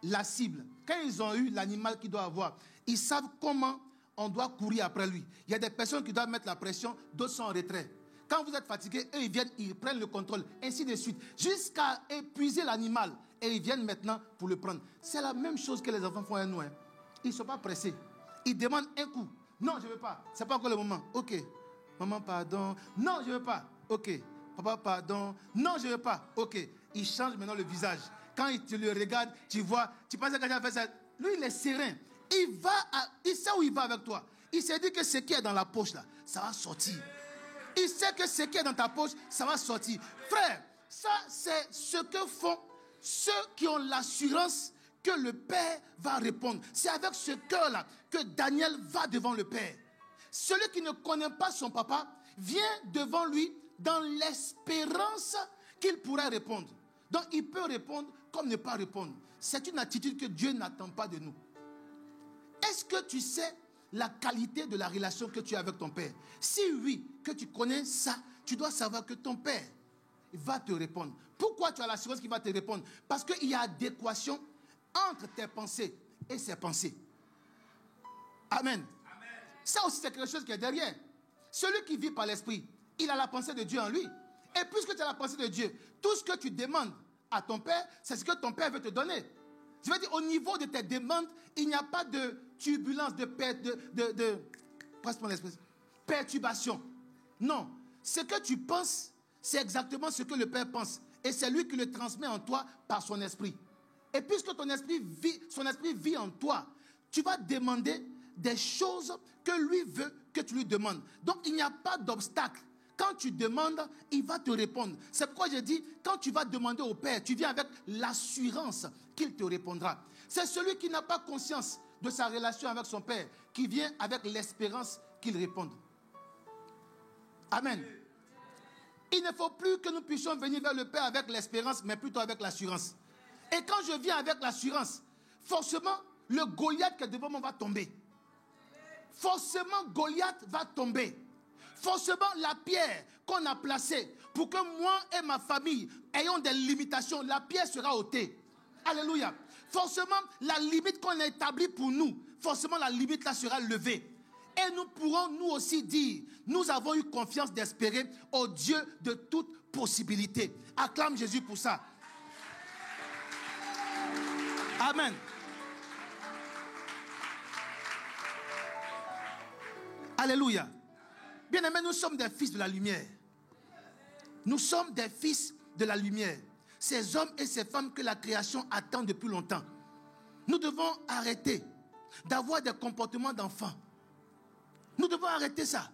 la cible. Quand ils ont eu l'animal qu'ils doivent avoir, ils savent comment on doit courir après lui. Il y a des personnes qui doivent mettre la pression, d'autres sont en retrait. Quand vous êtes fatigué, eux, ils viennent, ils prennent le contrôle, ainsi de suite, jusqu'à épuiser l'animal. Et ils viennent maintenant pour le prendre. C'est la même chose que les enfants font à nous. Hein. Ils ne sont pas pressés. Ils demandent un coup. Non, je ne veux pas. Ce n'est pas encore le moment. Ok. Maman, pardon. Non, je ne veux pas. Ok. Papa, pardon. Non, je ne veux pas. Ok. Il change maintenant le visage. Quand tu le regardes, tu vois, tu penses que quelqu'un a fait ça. Lui, il est serein. Il sait où il va avec toi. Il s'est dit que ce qui est dans la poche, là, ça va sortir. Il sait que ce qui est dans ta poche, ça va sortir. Frère, ça, c'est ce que font ceux qui ont l'assurance que le Père va répondre. C'est avec ce cœur-là que Daniel va devant le Père. Celui qui ne connaît pas son papa vient devant lui dans l'espérance qu'il pourrait répondre. Donc, il peut répondre comme ne pas répondre. C'est une attitude que Dieu n'attend pas de nous. Est-ce que tu sais la qualité de la relation que tu as avec ton Père? Si oui, que tu connais ça, tu dois savoir que ton Père va te répondre. Pourquoi tu as l'assurance qu'il va te répondre? Parce qu'il y a adéquation entre tes pensées et ses pensées. Amen. Amen. Ça aussi, c'est quelque chose qui est derrière. Celui qui vit par l'esprit, il a la pensée de Dieu en lui. Et puisque tu as la pensée de Dieu, tout ce que tu demandes à ton Père, c'est ce que ton Père veut te donner. Je veux dire, au niveau de tes demandes, il n'y a pas de turbulence, de perturbation. Non. Ce que tu penses, c'est exactement ce que le Père pense. Et c'est lui qui le transmet en toi par son esprit. Et puisque son esprit vit en toi, tu vas demander des choses que lui veut que tu lui demandes. Donc, il n'y a pas d'obstacle. Quand tu demandes, il va te répondre. C'est pourquoi je dis, quand tu vas demander au Père, tu viens avec l'assurance qu'il te répondra. C'est celui qui n'a pas conscience de sa relation avec son Père, qui vient avec l'espérance qu'il réponde. Amen. Il ne faut plus que nous puissions venir vers le Père avec l'espérance, mais plutôt avec l'assurance. Et quand je viens avec l'assurance, forcément, le Goliath qui est devant moi va tomber. Forcément, Goliath va tomber. Forcément, la pierre qu'on a placée pour que moi et ma famille ayons des limitations, la pierre sera ôtée. Alléluia. Forcément, la limite qu'on a établie pour nous, forcément, la limite là sera levée. Et nous pourrons nous aussi dire, nous avons eu confiance d'espérer au Dieu de toute possibilité. Acclame Jésus pour ça. Amen. Alléluia. Bien-aimés, nous sommes des fils de la lumière. Nous sommes des fils de la lumière. Ces hommes et ces femmes que la création attend depuis longtemps. Nous devons arrêter d'avoir des comportements d'enfants. Nous devons arrêter ça.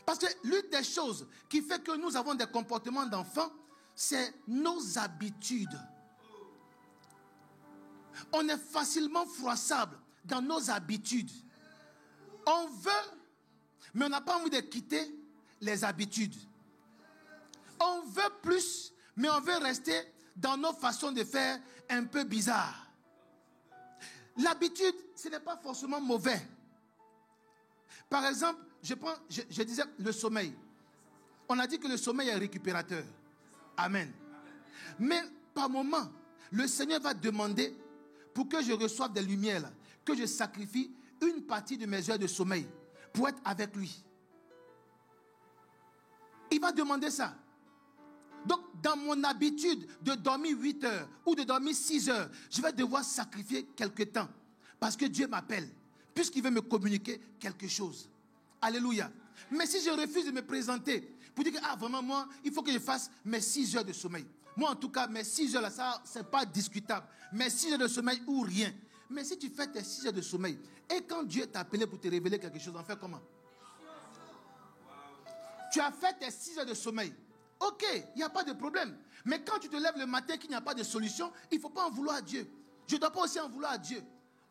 Parce que l'une des choses qui fait que nous avons des comportements d'enfants, c'est nos habitudes. On est facilement froissable dans nos habitudes. On veut, mais on n'a pas envie de quitter les habitudes. On veut plus, mais on veut rester dans nos façons de faire un peu bizarres. L'habitude, ce n'est pas forcément mauvais. Par exemple, je disais le sommeil. On a dit que le sommeil est récupérateur. Amen. Mais par moment, le Seigneur va demander, pour que je reçoive des lumières, là, que je sacrifie une partie de mes heures de sommeil pour être avec lui. Il va demander ça. Donc, dans mon habitude de dormir 8 heures ou de dormir 6 heures, je vais devoir sacrifier quelque temps parce que Dieu m'appelle. puisqu'il veut me communiquer quelque chose. Alléluia. Mais si je refuse de me présenter pour dire que, ah, vraiment, moi, il faut que je fasse mes 6 heures de sommeil. Moi, en tout cas, mes 6 heures, là, ça, c'est pas discutable. Mes 6 heures de sommeil ou rien. Mais si tu fais tes 6 heures de sommeil, et quand Dieu t'a appelé pour te révéler quelque chose, en fait comment? Tu as fait tes 6 heures de sommeil. Ok, il n'y a pas de problème. Mais quand tu te lèves le matin qu'il n'y a pas de solution, il ne faut pas en vouloir à Dieu. Je ne dois pas aussi en vouloir à Dieu.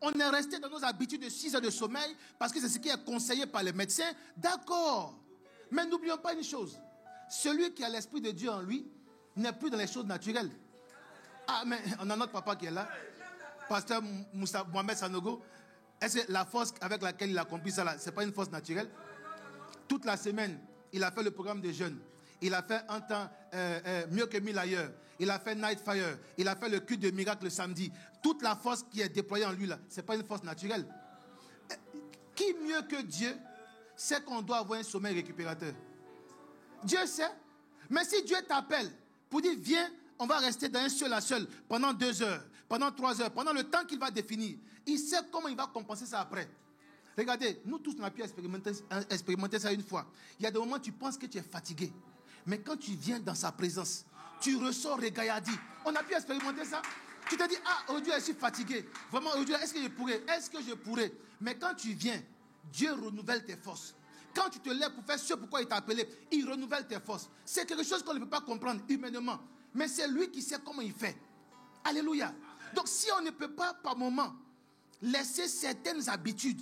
On est resté dans nos habitudes de 6 heures de sommeil parce que c'est ce qui est conseillé par les médecins. D'accord. Mais n'oublions pas une chose. Celui qui a l'Esprit de Dieu en lui n'est plus dans les choses naturelles. Ah, mais on a notre papa qui est là. Pasteur Mohamed Sanogo. Est-ce que la force avec laquelle il a accompli ça, ce n'est pas une force naturelle? Toute la semaine, il a fait le programme de jeûne. Il a fait un temps mieux que 1000 ailleurs. Il a fait Night Fire. Il a fait le culte de miracle le samedi. Toute la force qui est déployée en lui, là, ce n'est pas une force naturelle. Qui mieux que Dieu sait qu'on doit avoir un sommeil récupérateur? Dieu sait. Mais si Dieu t'appelle pour dire, viens, on va rester dans un seul à seul pendant 2 heures, pendant 3 heures, pendant le temps qu'il va définir, il sait comment il va compenser ça après. Regardez, nous tous, on a pu expérimenter ça une fois. Il y a des moments où tu penses que tu es fatigué. Mais quand tu viens dans sa présence, tu ressors régaillardi. On a pu expérimenter ça. Tu te dis, ah, aujourd'hui, je suis fatigué. Vraiment, aujourd'hui, est-ce que je pourrais? Est-ce que je pourrais? Mais quand tu viens, Dieu renouvelle tes forces. Quand tu te lèves pour faire ce pourquoi il t'a appelé, il renouvelle tes forces. C'est quelque chose qu'on ne peut pas comprendre humainement. Mais c'est lui qui sait comment il fait. Alléluia. Donc, si on ne peut pas, par moment, laisser certaines habitudes,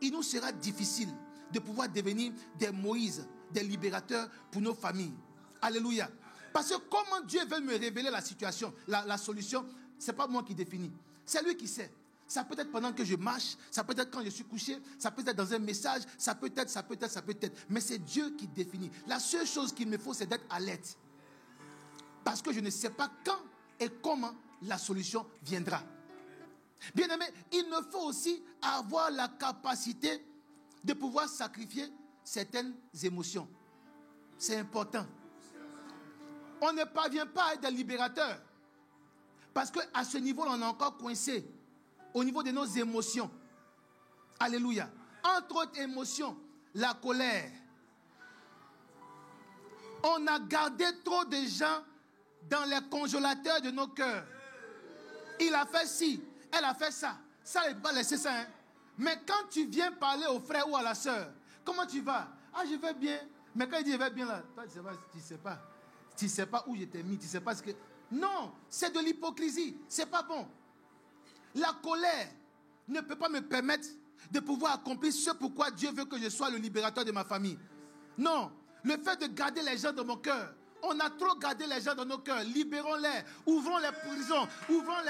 il nous sera difficile de pouvoir devenir des Moïse, des libérateurs pour nos familles. Alléluia. Parce que comment Dieu veut me révéler la situation, la solution, ce n'est pas moi qui définis. C'est lui qui sait. Ça peut être pendant que je marche, ça peut être quand je suis couché, ça peut être dans un message, ça peut être. Mais c'est Dieu qui définit. La seule chose qu'il me faut, c'est d'être alerte. Parce que je ne sais pas quand et comment la solution viendra. Bien-aimé, il me faut aussi avoir la capacité de pouvoir sacrifier certaines émotions. C'est important. On ne parvient pas à être des libérateurs. Parce qu'à ce niveau-là, on est encore coincé. Au niveau de nos émotions. Alléluia. Entre autres émotions, la colère. On a gardé trop de gens dans les congélateurs de nos cœurs. Il a fait ci, elle a fait ça. Ça, il ne peut pas laisser ça. Hein. Mais quand tu viens parler au frère ou à la soeur, comment tu vas? Ah, je vais bien. Mais quand il dit je vais bien là, toi, tu ne sais pas. Tu ne sais pas où je t'ai mis. Tu ne sais pas ce que... Non, c'est de l'hypocrisie. Ce n'est pas bon. La colère ne peut pas me permettre de pouvoir accomplir ce pourquoi Dieu veut que je sois le libérateur de ma famille. Non, le fait de garder les gens dans mon cœur. On a trop gardé les gens dans nos cœurs. Libérons-les. Ouvrons les prisons. Ouvrons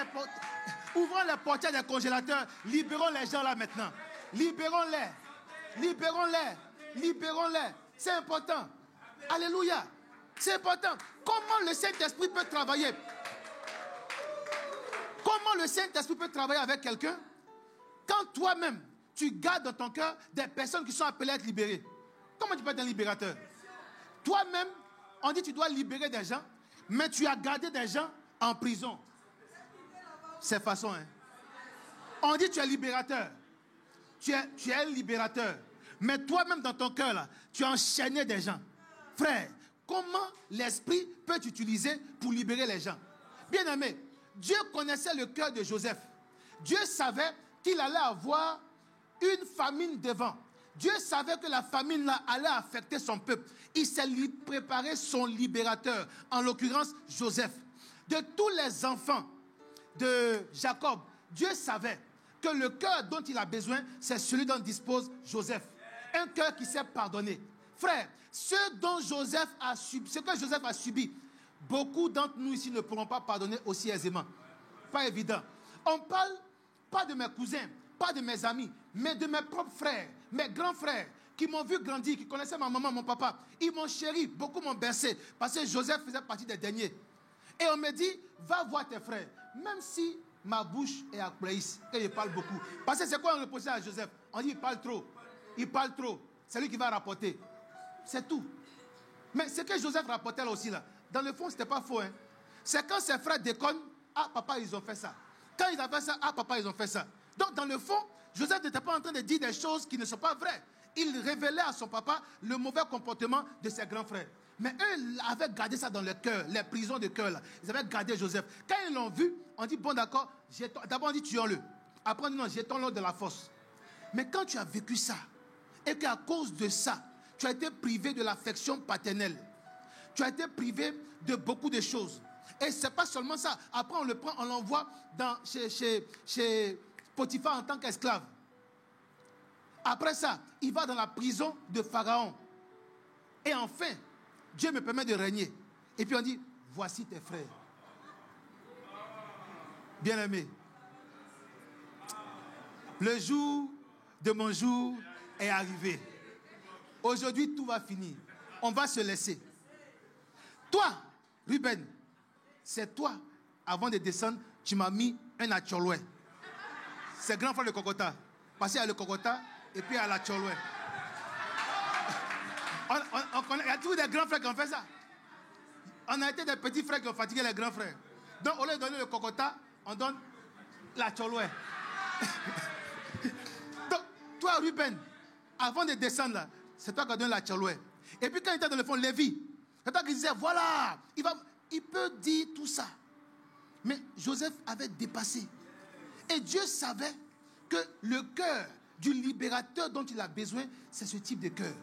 les portières des congélateurs. Libérons les gens là maintenant. Libérons-les. Libérons-les. Libérons-les. C'est important. Alléluia. C'est important. Comment le Saint-Esprit peut travailler? Comment le Saint-Esprit peut travailler avec quelqu'un quand toi-même, tu gardes dans ton cœur des personnes qui sont appelées à être libérées? Comment tu peux être un libérateur? Toi-même, on dit que tu dois libérer des gens, mais tu as gardé des gens en prison. C'est façon, hein? On dit que tu es libérateur. Tu es un libérateur. Mais toi-même, dans ton cœur, là, tu as enchaîné des gens. Frère, comment l'Esprit peut t'utiliser pour libérer les gens? Bien aimé, Dieu connaissait le cœur de Joseph. Dieu savait qu'il allait avoir une famine devant. Dieu savait que la famine là allait affecter son peuple. Il s'est préparé son libérateur, en l'occurrence Joseph. De tous les enfants de Jacob, Dieu savait que le cœur dont il a besoin, c'est celui dont dispose Joseph. Un cœur qui sait pardonner. Frère, ce que Joseph a subi, beaucoup d'entre nous ici ne pourront pas pardonner aussi aisément. Pas évident. On parle pas de mes cousins, pas de mes amis, mais de mes propres frères, mes grands frères, qui m'ont vu grandir, qui connaissaient ma maman, mon papa. Ils m'ont chéri, beaucoup m'ont bercé, parce que Joseph faisait partie des derniers. Et on me dit, va voir tes frères, même si ma bouche est à Praïs, que je parle beaucoup. Parce que c'est quoi on reprochait à Joseph? On dit, il parle trop. Il parle trop. C'est lui qui va rapporter. C'est tout. Mais ce que Joseph rapportait là aussi, là, dans le fond, ce n'était pas faux. Hein. C'est quand ses frères déconnent, ah papa, ils ont fait ça. Quand ils ont fait ça, ah papa, ils ont fait ça. Donc dans le fond, Joseph n'était pas en train de dire des choses qui ne sont pas vraies. Il révélait à son papa le mauvais comportement de ses grands frères. Mais eux avaient gardé ça dans leur cœur, les prisons de cœur là. Ils avaient gardé Joseph. Quand ils l'ont vu, on dit bon d'accord, d'abord on dit tuons-le. Après on dit non, jetons-le de la fosse. Mais quand tu as vécu ça, et qu'à cause de ça, tu as été privé de l'affection paternelle, tu as été privé de beaucoup de choses. Et ce n'est pas seulement ça. Après on le prend, on l'envoie chez Potiphar en tant qu'esclave. Après ça, il va dans la prison de Pharaon. Et enfin, Dieu me permet de régner. Et puis on dit, voici tes frères. Bien-aimés, le jour de mon jour est arrivé. Aujourd'hui, tout va finir. On va se laisser. Toi, Ruben, c'est toi, avant de descendre, tu m'as mis un Acholoué. C'est grand frère de Kokota. Parce qu'il y a le Kokota et puis il y a l'Acholoué. Il y a toujours des grands frères qui ont fait ça. On a été des petits frères qui ont fatigué les grands frères. Donc, au lieu de donner le Kokota, on donne l'Acholoué. Donc, toi, Ruben, avant de descendre là, c'est toi qui as donné l'Acholoué. Et puis, quand il était dans le fond, Lévi, c'est toi qui disais, voilà, il peut dire tout ça. Mais Joseph avait dépassé. Et Dieu savait que le cœur du libérateur dont il a besoin, c'est ce type de cœur.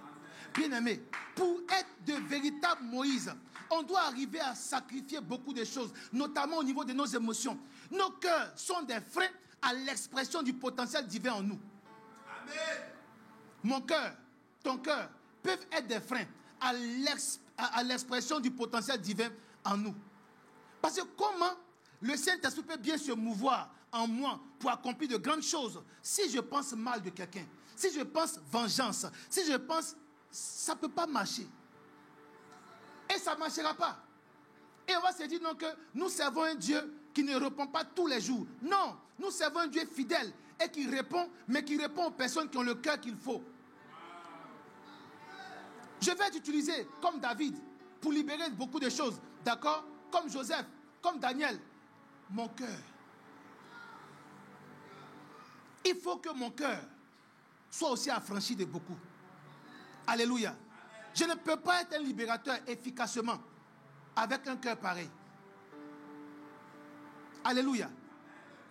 Bien-aimé, pour être de véritable Moïse, on doit arriver à sacrifier beaucoup de choses, notamment au niveau de nos émotions. Nos cœurs sont des freins à l'expression du potentiel divin en nous. Amen. Mon cœur, ton cœur, peuvent être des freins à l'expression du potentiel divin en nous. Parce que comment le Saint-Esprit peut bien se mouvoir en moi pour accomplir de grandes choses si je pense mal de quelqu'un, si je pense vengeance, si je pense... Ça ne peut pas marcher. Et ça ne marchera pas. Et on va se dire non que nous servons un Dieu qui ne répond pas tous les jours. Non, nous servons un Dieu fidèle et qui répond, mais qui répond aux personnes qui ont le cœur qu'il faut. Je vais t'utiliser comme David pour libérer beaucoup de choses. D'accord? Comme Joseph, comme Daniel. Mon cœur. Il faut que mon cœur soit aussi affranchi de beaucoup. Alléluia. Je ne peux pas être un libérateur efficacement avec un cœur pareil. Alléluia.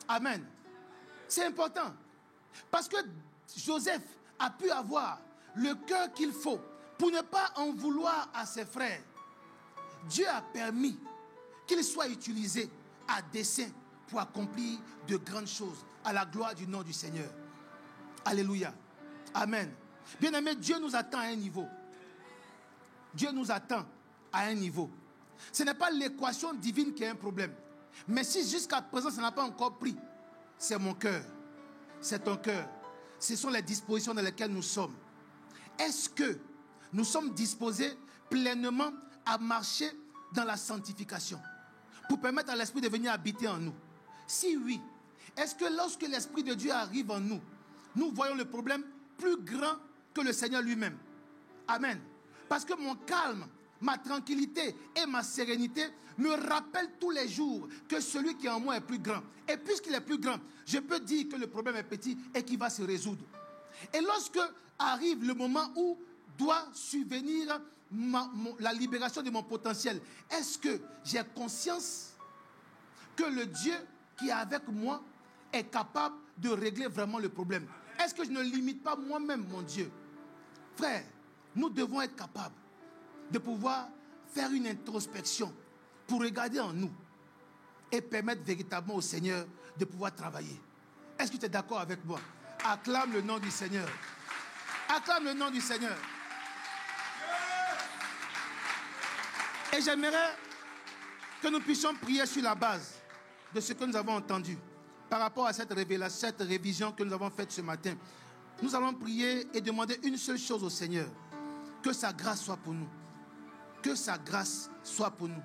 Amen. C'est important. Parce que Joseph a pu avoir le cœur qu'il faut pour ne pas en vouloir à ses frères. Dieu a permis qu'il soit utilisé à dessein pour accomplir de grandes choses à la gloire du nom du Seigneur. Alléluia. Amen. Bien-aimé, Dieu nous attend à un niveau. Dieu nous attend à un niveau. Ce n'est pas l'équation divine qui est un problème. Mais si jusqu'à présent, ça n'a pas encore pris, c'est mon cœur. C'est ton cœur. Ce sont les dispositions dans lesquelles nous sommes. Est-ce que nous sommes disposés pleinement à marcher dans la sanctification pour permettre à l'Esprit de venir habiter en nous? Si oui, est-ce que lorsque l'Esprit de Dieu arrive en nous, nous voyons le problème plus grand que le Seigneur lui-même? Amen. Parce que mon calme, ma tranquillité et ma sérénité me rappellent tous les jours que celui qui est en moi est plus grand. Et puisqu'il est plus grand, je peux dire que le problème est petit et qu'il va se résoudre. Et lorsque arrive le moment où doit survenir la libération de mon potentiel, est-ce que j'ai conscience que le Dieu qui est avec moi est capable de régler vraiment le problème? Est-ce que je ne limite pas moi-même mon Dieu? Frère, nous devons être capables de pouvoir faire une introspection pour regarder en nous et permettre véritablement au Seigneur de pouvoir travailler. Est-ce que tu es d'accord avec moi? Acclame le nom du Seigneur. Acclame le nom du Seigneur. Et j'aimerais que nous puissions prier sur la base de ce que nous avons entendu par rapport à cette révélation, cette révision que nous avons faite ce matin. Nous allons prier et demander une seule chose au Seigneur. Que sa grâce soit pour nous. Que sa grâce soit pour nous.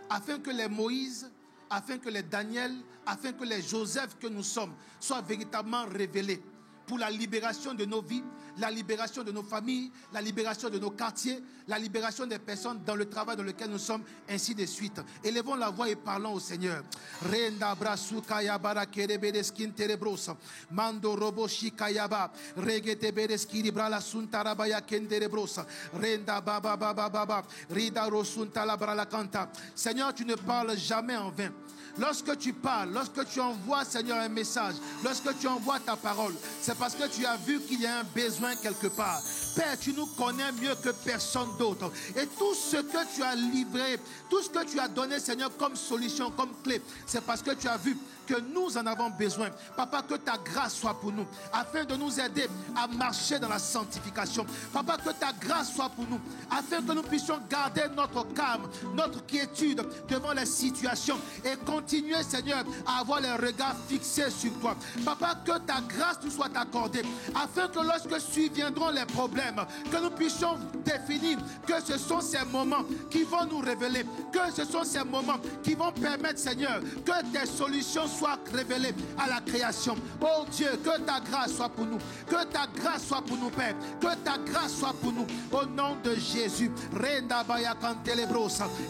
Afin que les Moïse, afin que les Daniel, afin que les Joseph que nous sommes soient véritablement révélés. pour la libération de nos vies, la libération de nos familles, la libération de nos quartiers, la libération des personnes dans le travail dans lequel nous sommes, ainsi de suite. Élevons la voix et parlons au Seigneur. Renda brasu kayabara kerebedeskin terebrosa. Mando roboshi kayaba. Regete bedeskiri brala suntarabaya kenterebrosa. Renda baba baba baba. Rida rosuntala brala kanta. Seigneur, tu ne parles jamais en vain. Lorsque tu parles, lorsque tu envoies, Seigneur, un message, lorsque tu envoies ta parole, c'est parce que tu as vu qu'il y a un besoin quelque part. Père, tu nous connais mieux que personne d'autre. Et tout ce que tu as livré, tout ce que tu as donné, Seigneur, comme solution, comme clé, c'est parce que tu as vu que nous en avons besoin. Papa, que ta grâce soit pour nous, afin de nous aider à marcher dans la sanctification. Papa, que ta grâce soit pour nous, afin que nous puissions garder notre calme, notre quiétude devant les situations et continuer, Seigneur, à avoir les regards fixés sur toi. Papa, que ta grâce nous soit accordée, afin que lorsque surviendront les problèmes, que nous puissions définir que ce sont ces moments qui vont nous révéler, que ce sont ces moments qui vont permettre, Seigneur, que tes solutions soient révélées à la création. Oh Dieu, que ta grâce soit pour nous, que ta grâce soit pour nous, Père, que ta grâce soit pour nous, au nom de Jésus.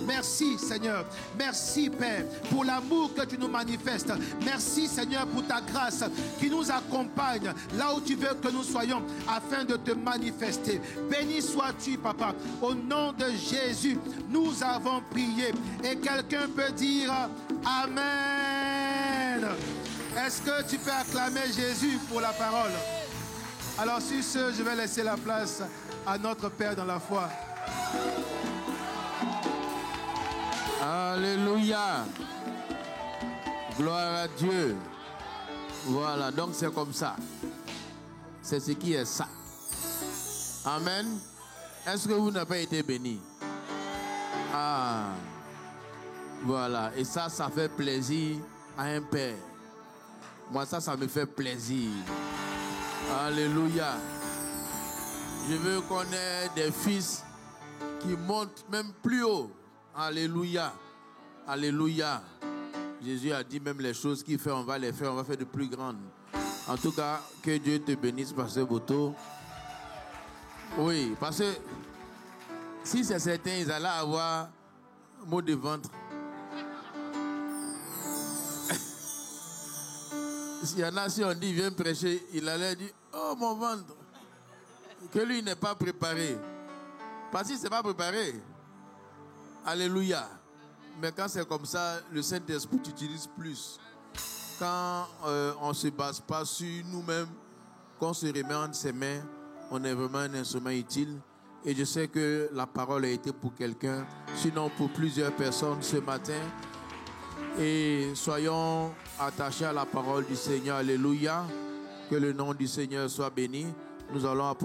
Merci, Seigneur, merci, Père, pour l'amour que tu nous manifestes. Merci, Seigneur, pour ta grâce qui nous accompagne là où tu veux que nous soyons, afin de te manifester. Béni sois-tu, Papa. Au nom de Jésus, nous avons prié. Et quelqu'un peut dire Amen. Est-ce que tu peux acclamer Jésus pour la parole? Alors sur ce, je vais laisser la place à notre Père dans la foi. Alléluia. Gloire à Dieu. Voilà, donc c'est comme ça. C'est ce qui est ça. Amen. Est-ce que vous n'avez pas été béni? Ah. Voilà. Et ça fait plaisir à un père. Moi, ça me fait plaisir. Alléluia. Je veux qu'on ait des fils qui montent même plus haut. Alléluia. Alléluia. Jésus a dit même les choses qu'il fait, on va les faire, on va faire de plus grandes. En tout cas, que Dieu te bénisse, Pasteur Boto. Oui, parce que si c'est certain, ils allaient avoir mot de ventre. S'il y en a, si on dit viens prêcher, il allait dire oh mon ventre. Que lui n'est pas préparé. Parce qu'il ne s'est pas préparé. Alléluia. Mais quand c'est comme ça, le Saint-Esprit t'utilise plus. Quand on ne se base pas sur nous-mêmes, qu'on se remet entre ses mains, on est vraiment un instrument utile. Et je sais que la parole a été pour quelqu'un, sinon pour plusieurs personnes ce matin. Et soyons attachés à la parole du Seigneur. Alléluia. Que le nom du Seigneur soit béni. Nous allons apporter